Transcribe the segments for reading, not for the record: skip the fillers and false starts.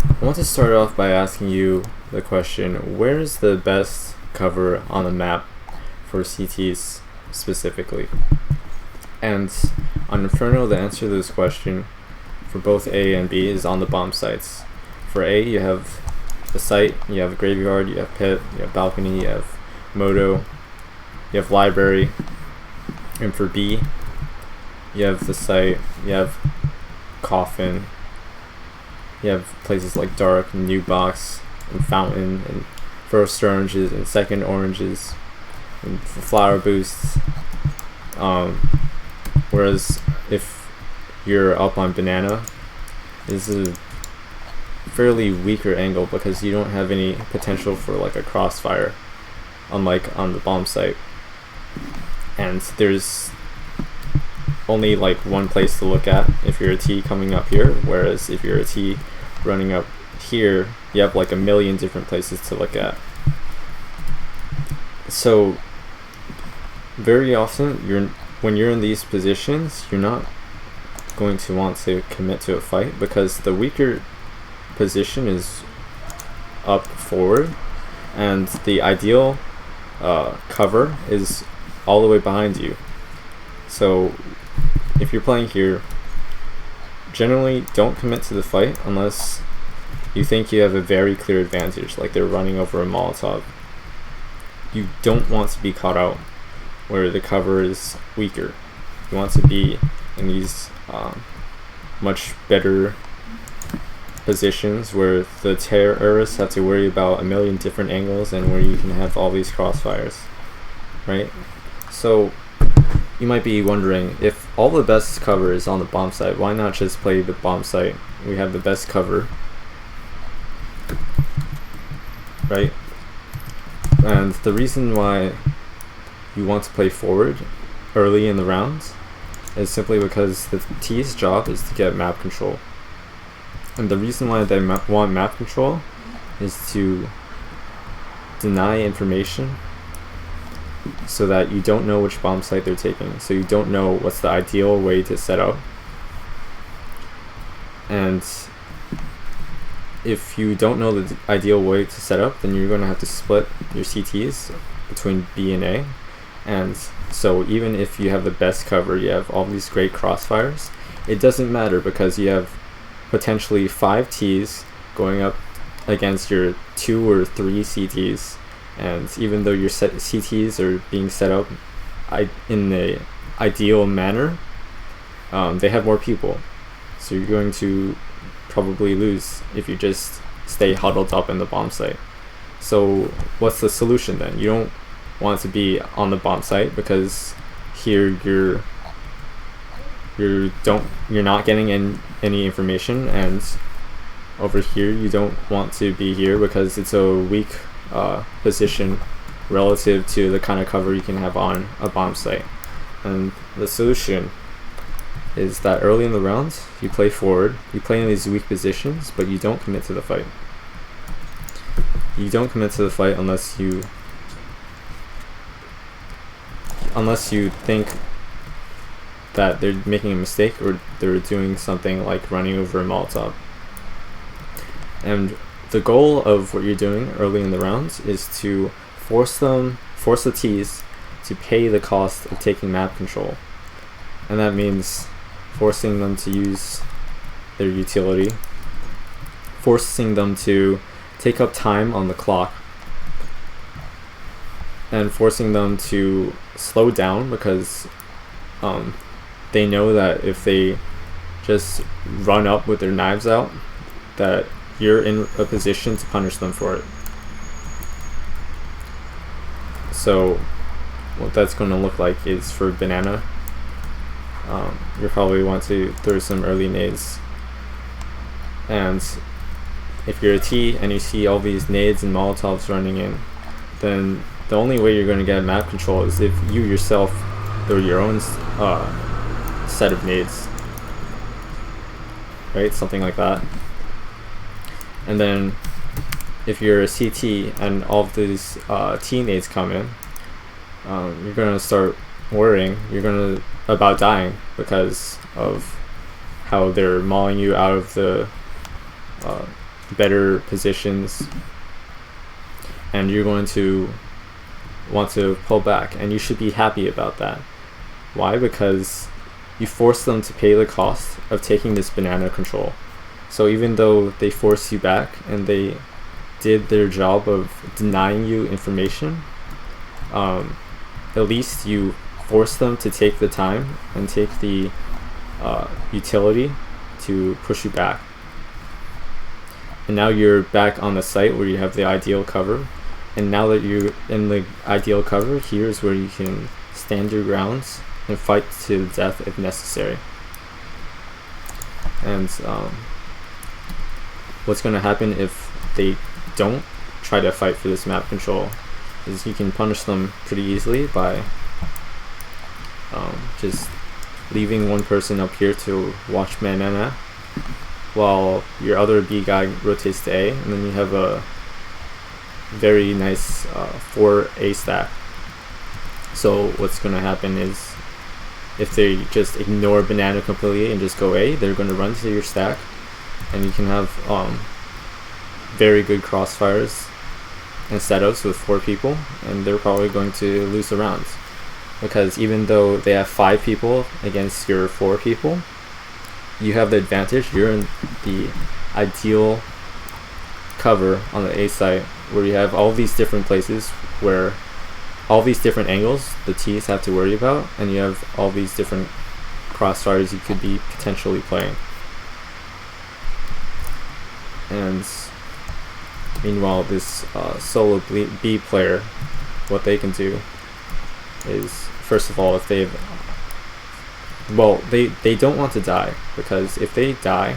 I want to start off by asking you the question, where is the best cover on the map for CTs specifically? And on Inferno, the answer to this question for both A and B is on the bomb sites. For A, you have the site, you have graveyard, you have pit, you have balcony, you have moto, you have library. And for B, you have the site, you have coffin, you have places like dark and new box and fountain and first oranges and second oranges and flower boosts. Whereas if you're up on banana, this is a fairly weaker angle because you don't have any potential for like a crossfire, unlike on the bomb site. And there's only like one place to look at if you're a T coming up here, whereas if you're a T running up here, you have like a million different places to look at. So very often when you're in these positions, you're not going to want to commit to a fight because the weaker position is up forward and the ideal cover is all the way behind you. So if you're playing here, generally don't commit to the fight unless you think you have a very clear advantage, like they're running over a Molotov. You don't want to be caught out where the cover is weaker. You want to be in these much better positions where the terrorists have to worry about a million different angles and where you can have all these crossfires, right? So you might be wondering, if all the best cover is on the bomb site, why not just play the bomb site? We have the best cover, right? And the reason why you want to play forward early in the rounds is simply because the T's job is to get map control. And the reason why they want map control is to deny information so that you don't know which bomb site they're taking, so you don't know what's the ideal way to set up. And if you don't know the ideal way to set up, then you're going to have to split your CTs between B and A. And so even if you have the best cover, you have all these great crossfires, it doesn't matter because you have potentially 5 Ts going up against your 2 or 3 CTs. And even though your CTs are being set up in the ideal manner, they have more people. So you're going to probably lose if you just stay huddled up in the bomb site. So what's the solution then? You don't want to be on the bomb site because here you're not getting any information, and over here you don't want to be here because it's a weak position relative to the kind of cover you can have on a bomb site. And the solution is that early in the rounds you play forward, you play in these weak positions, but you don't commit to the fight. You don't commit to the fight unless you think that they're making a mistake or they're doing something like running over a Molotov. And the goal of what you're doing early in the rounds is to force the T's to pay the cost of taking map control. And that means forcing them to use their utility, forcing them to take up time on the clock, and forcing them to slow down because they know that if they just run up with their knives out, that you're in a position to punish them for it. So what that's going to look like is for banana, you probably want to throw some early nades. And if you're a T and you see all these nades and Molotovs running in, then the only way you're going to get map control is if you yourself throw your own set of nades, right? Something like that. And then if you're a CT and all of these T nades come in, you're going to start worrying. You're going to about dying because of how they're mauling you out of the better positions, and you're going to want to pull back, and you should be happy about that. Why? Because you force them to pay the cost of taking this banana control. So even though they forced you back and they did their job of denying you information, at least you force them to take the time and take the utility to push you back. And now you're back on the site where you have the ideal cover. And now that you're in the ideal cover, here's where you can stand your grounds and fight to the death if necessary. And what's going to happen if they don't try to fight for this map control is you can punish them pretty easily by just leaving one person up here to watch banana while your other B guy rotates to A, and then you have a very nice 4A stack. So what's going to happen is if they just ignore banana completely and just go A, they're going to run to your stack, and you can have very good crossfires and setups with 4 people, and they're probably going to lose the rounds. Because even though they have 5 people against your 4 people, you have the advantage. You're in the ideal cover on the A site where you have all these different places where all these different angles the T's have to worry about, and you have all these different crossfires you could be potentially playing. And meanwhile, this solo B player, what they can do is, first of all, if they don't want to die, because if they die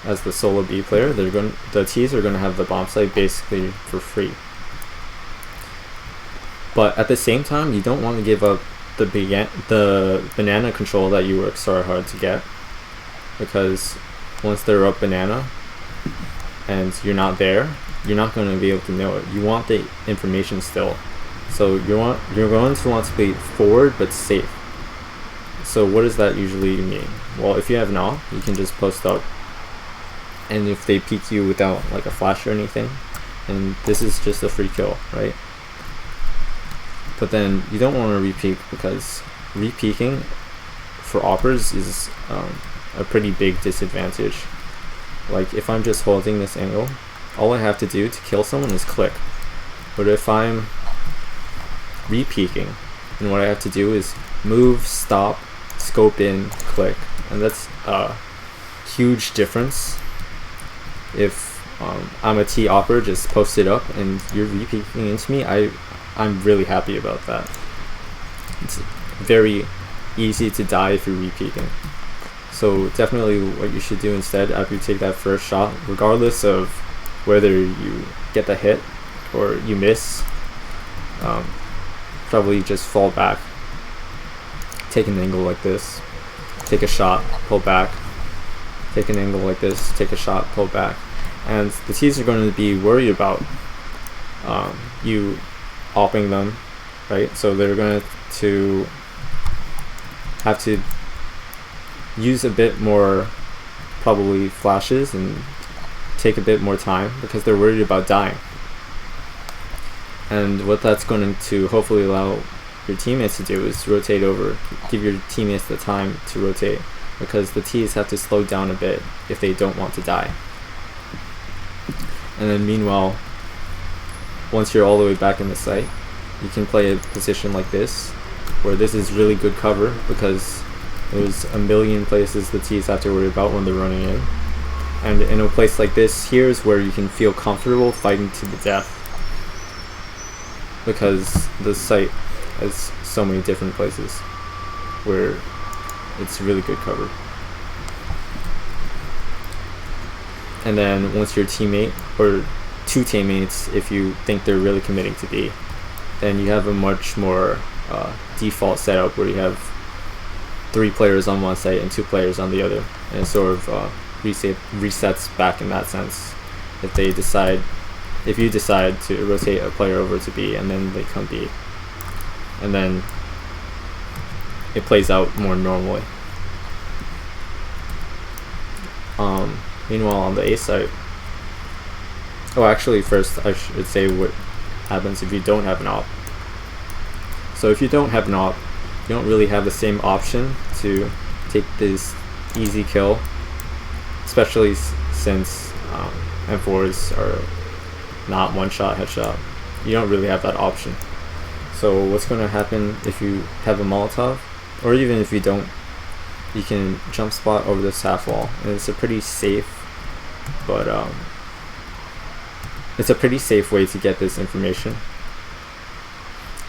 as the solo B player, the T's are going to have the bomb site basically for free. But at the same time, you don't want to give up the banana control that you worked so hard to get, because once they're up banana and you're not there, you're not going to be able to know it. You want the information still. So you're going to want to play forward but safe. So what does that usually mean? Well, if you have an off, you can just post up, and if they peek you without like a flash or anything, and this is just a free kill, right? But then you don't want to re-peek, because re-peeking for oppers is a pretty big disadvantage. Like if I'm just holding this angle, all I have to do to kill someone is click. But if I'm re-peeking, and what I have to do is move, stop, scope in, click, and that's a huge difference. If I'm a T opper just posted up and you're re-peeking into me, I'm really happy about that. It's very easy to die if you're re-peeking. So definitely what you should do instead after you take that first shot, regardless of whether you get the hit or you miss, probably just fall back, take an angle like this, take a shot, pull back, take an angle like this, take a shot, pull back. And the T's are going to be worried about you opping them, right? So they're going to have to use a bit more probably flashes and take a bit more time because they're worried about dying. And what that's going to hopefully allow your teammates to do is rotate over, give your teammates the time to rotate, because the T's have to slow down a bit if they don't want to die. And then meanwhile, once you're all the way back in the site, you can play a position like this, where this is really good cover because there's a million places the T's have to worry about when they're running in. And in a place like this, here's where you can feel comfortable fighting to the death, because the site has so many different places where it's really good cover. And then once your teammate, or 2 teammates if you think they're really committing to B, then you have a much more default setup where you have 3 players on one side and 2 players on the other, and it sort of resets back in that sense. If you decide to rotate a player over to B and then they come B, and then it plays out more normally. Meanwhile on the A side, Oh, actually, first I should say what happens if you don't have an op. So if you don't have an op, you don't really have the same option to take this easy kill, especially since M4s are not one-shot headshot. You don't really have that option. So what's going to happen if you have a Molotov, or even if you don't, you can jump spot over this half wall, and it's a pretty safe, but it's a pretty safe way to get this information.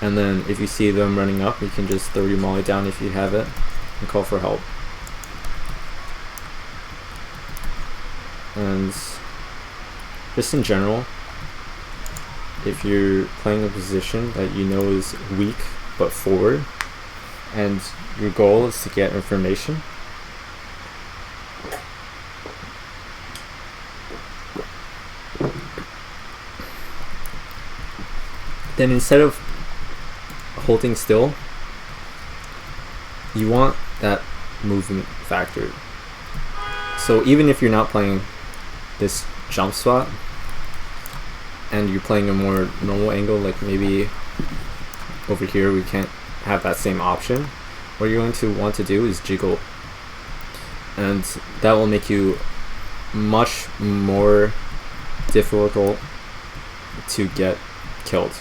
And then if you see them running up, you can just throw your molly down if you have it and call for help. And just in general, if you're playing a position that you know is weak but forward, and your goal is to get information, then instead of holding still, you want that movement factor. So even if you're not playing this jump spot and you're playing a more normal angle, like maybe over here we can't have that same option, what you're going to want to do is jiggle, and that will make you much more difficult to get killed,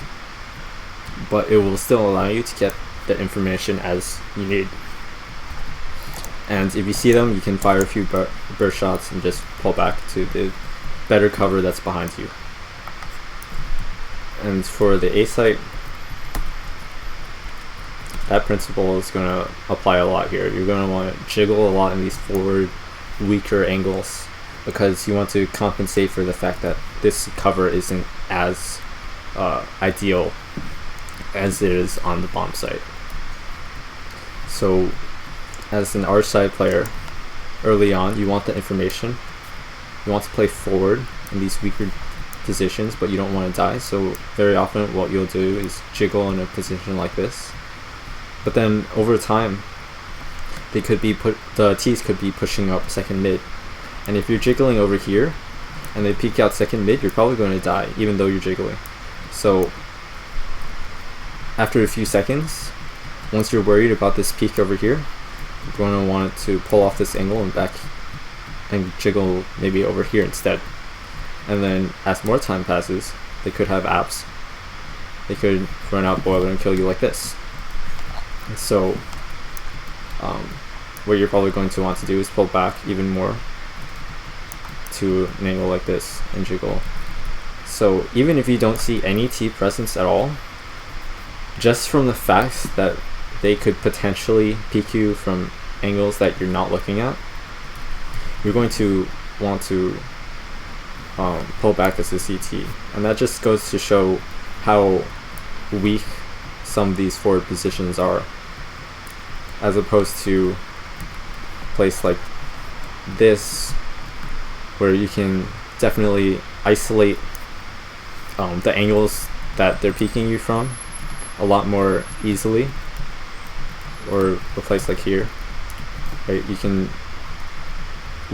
but it will still allow you to get the information as you need. And if you see them, you can fire a few burst shots and just pull back to the better cover that's behind you. And for the A site, that principle is going to apply a lot here. You're going to want to jiggle a lot in these forward, weaker angles, because you want to compensate for the fact that this cover isn't as ideal as it is on the bomb site. So as an R side player, early on, you want the information. You want to play forward in these weaker positions, but you don't want to die. So very often what you'll do is jiggle in a position like this. But then over time, the T's could be pushing up second mid. And if you're jiggling over here and they peek out second mid, you're probably going to die, even though you're jiggling. So after a few seconds, once you're worried about this peek over here, you're going to want to pull off this angle and back and jiggle maybe over here instead. And then as more time passes, they could have apps. They could run out boiler and kill you like this. So what you're probably going to want to do is pull back even more to an angle like this and jiggle. So even if you don't see any T presence at all, just from the fact that they could potentially peek you from angles that you're not looking at, you're going to want to pull back as a CT. And that just goes to show how weak some of these forward positions are, as opposed to a place like this where you can definitely isolate the angles that they're peeking you from a lot more easily, or a place like here, right? You can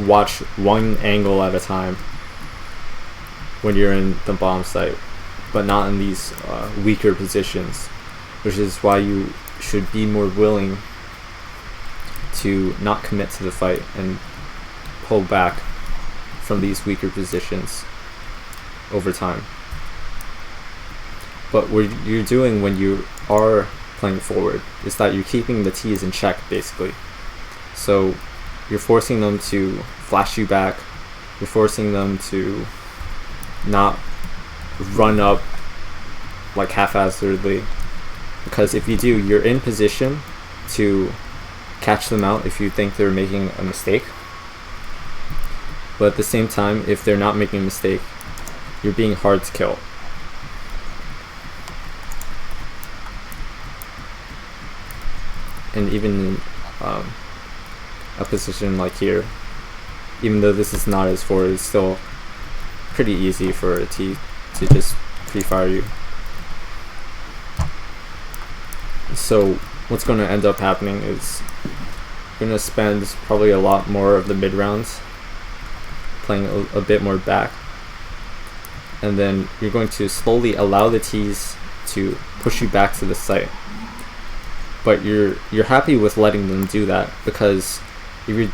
watch one angle at a time when you're in the bomb site, but not in these weaker positions, which is why you should be more willing to not commit to the fight and pull back from these weaker positions over time. But what you're doing when you are playing forward is that you're keeping the T's in check, basically. So you're forcing them to flash you back, you're forcing them to not run up like haphazardly, because if you do, you're in position to catch them out if you think they're making a mistake. But at the same time, if they're not making a mistake, you're being hard to kill. And even in a position like here, even though this is not as forward, it's still pretty easy for a T to just pre-fire you. So what's going to end up happening is you're going to spend probably a lot more of the mid rounds playing a bit more back, and then you're going to slowly allow the T's to push you back to the site. But you're happy with letting them do that, because if you're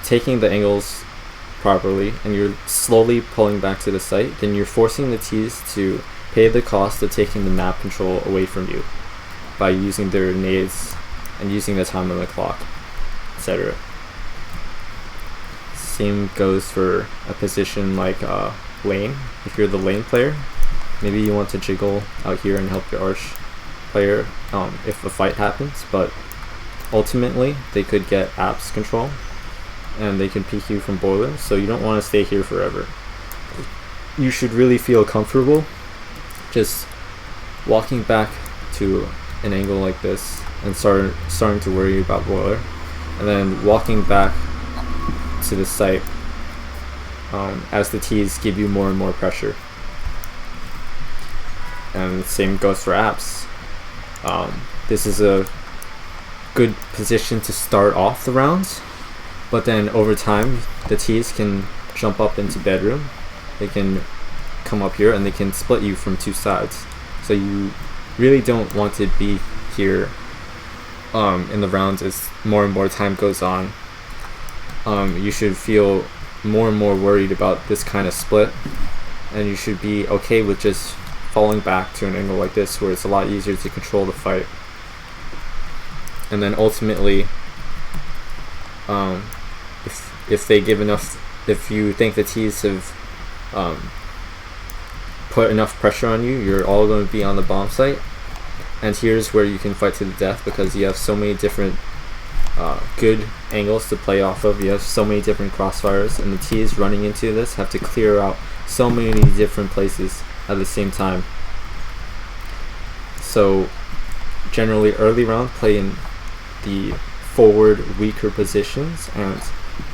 taking the angles properly and you're slowly pulling back to the site, then you're forcing the T's to pay the cost of taking the map control away from you by using their nades and using the time on the clock, etc. Same goes for a position like lane. If you're the lane player, maybe you want to jiggle out here and help your arch player if a fight happens, but ultimately they could get apps control and they can peek you from boiler, so you don't want to stay here forever. You should really feel comfortable just walking back to an angle like this and starting to worry about boiler, and then walking back to the site as the T's give you more and more pressure. And same goes for apps. This is a good position to start off the rounds, but then over time the T's can jump up into bedroom, they can come up here and they can split you from two sides, so you really don't want to be here in the rounds. As more and more time goes on, you should feel more and more worried about this kind of split, and you should be okay with just falling back to an angle like this where it's a lot easier to control the fight. And then ultimately, if they give enough, if you think the T's have put enough pressure on you, you're all going to be on the bomb site, and here's where you can fight to the death, because you have so many different good angles to play off of. You have so many different crossfires, and the T's running into this have to clear out so many different places at the same time. So generally early round, play in the forward weaker positions, and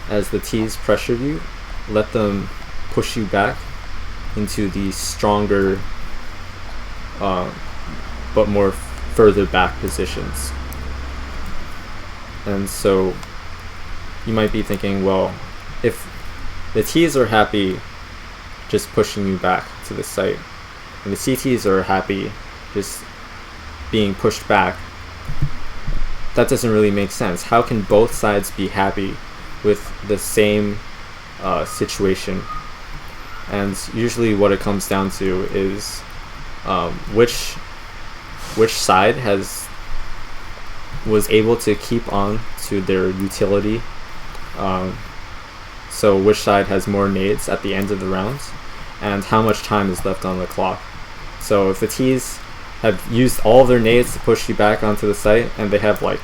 as the T's pressure you, let them push you back into the stronger but more further back positions. And so you might be thinking, well, if the T's are happy just pushing you back to the site, and the CTs are happy just being pushed back, that doesn't really make sense. How can both sides be happy with the same situation? And usually what it comes down to is which side was able to keep on to their utility. So which side has more nades at the end of the rounds, and how much time is left on the clock. So if the T's have used all of their nades to push you back onto the site, and they have like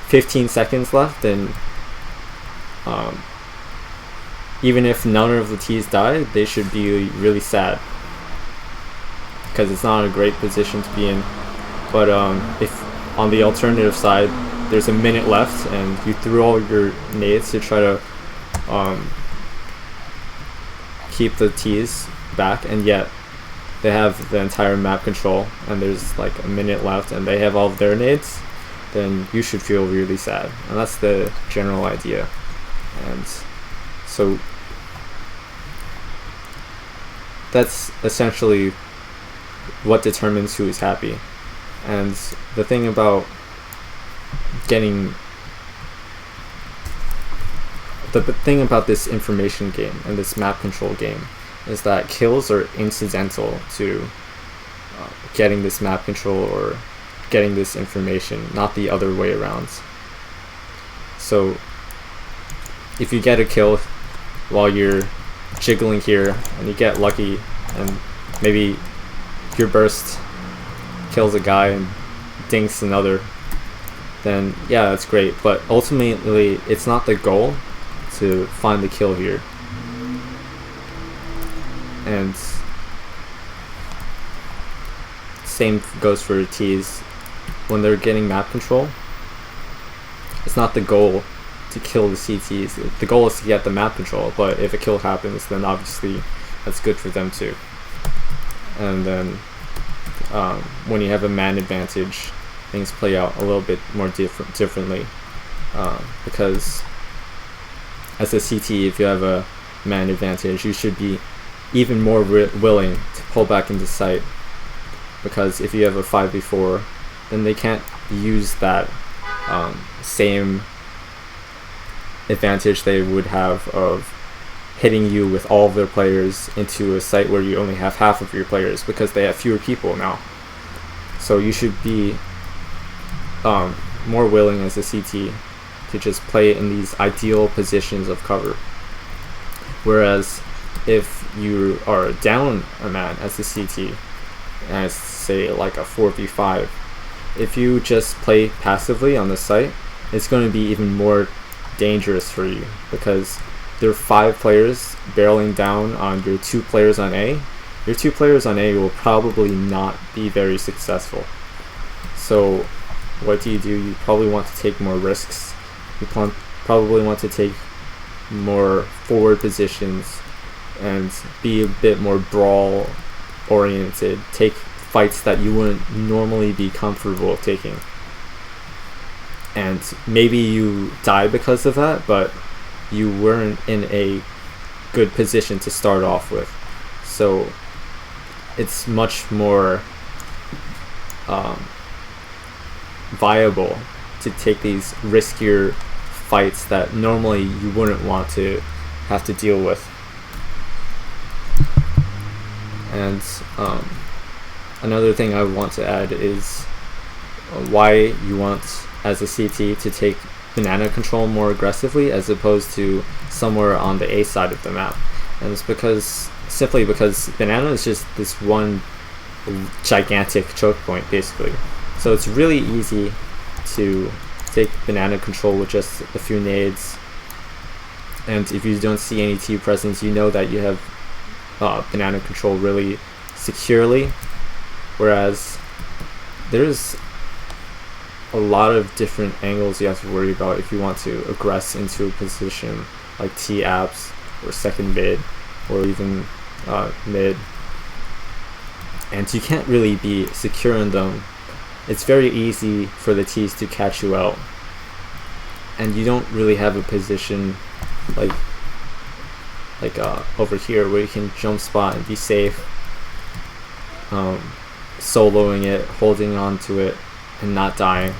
15 seconds left, then even if none of the T's die, they should be really sad, because it's not a great position to be in. But if on the alternative side there's a minute left and you threw all your nades to try to keep the T's back, and yet they have the entire map control and there's like a minute left and they have all of their nades, then you should feel really sad. And that's the general idea. And so that's essentially what determines who is happy. And the thing about this information game and this map control game is that kills are incidental to getting this map control or getting this information, not the other way around. So if you get a kill while you're jiggling here and you get lucky and maybe your burst kills a guy and dinks another, then yeah, that's great, but ultimately it's not the goal to find the kill here. And same goes for T's. When they're getting map control, it's not the goal to kill the CTs. The goal is to get the map control, but if a kill happens, then obviously that's good for them too. And then when you have a man advantage, things play out a little bit more differently, because as a CT, if you have a man advantage, you should be even more willing to pull back into site, because if you have a 5v4, then they can't use that same advantage they would have of hitting you with all of their players into a site where you only have half of your players, because they have fewer people now. So you should be more willing as a CT to just play in these ideal positions of cover. Whereas if you are down a man as a CT, as say like a 4v5, if you just play passively on the site, it's going to be even more dangerous for you, because there are 5 players barreling down on your 2 players on A. Your 2 players on A will probably not be very successful. So what do? You probably want to take more risks. You probably want to take more forward positions and be a bit more brawl oriented. Take fights that you wouldn't normally be comfortable taking. And maybe you die because of that, but you weren't in a good position to start off with. So it's much more viable to take these riskier fights that normally you wouldn't want to have to deal with. And another thing I want to add is why you want, as a CT, to take banana control more aggressively as opposed to somewhere on the A side of the map. And it's simply because banana is just this one gigantic choke point, basically. So it's really easy to take banana control with just a few nades, and if you don't see any T presence, you know that you have banana control really securely. Whereas there's a lot of different angles you have to worry about if you want to aggress into a position like T apps or second mid or even mid, and you can't really be secure in them. It's very easy for the T's to catch you out, and you don't really have a position like over here where you can jump spot and be safe, soloing it, holding on to it, and not dying.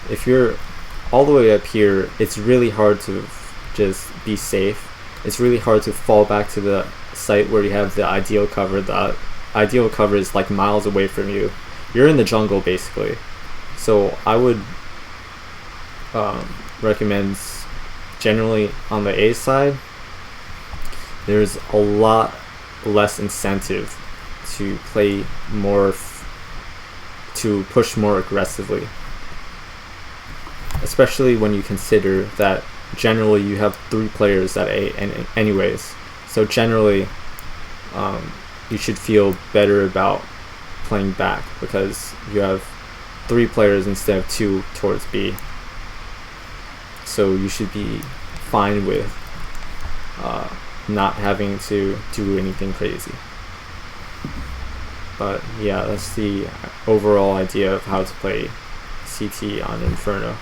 If you're all the way up here, it's really hard to just be safe. It's really hard to fall back to the site where you have the ideal cover. The ideal cover is like miles away from you. You're in the jungle, basically. So I would recommend, generally on the A side, there's a lot less incentive to play more, to push more aggressively. Especially when you consider that generally you have 3 players at A anyways. So generally you should feel better about playing back because you have 3 players instead of 2 towards B. So you should be fine with not having to do anything crazy. But yeah, that's the overall idea of how to play CT on Inferno.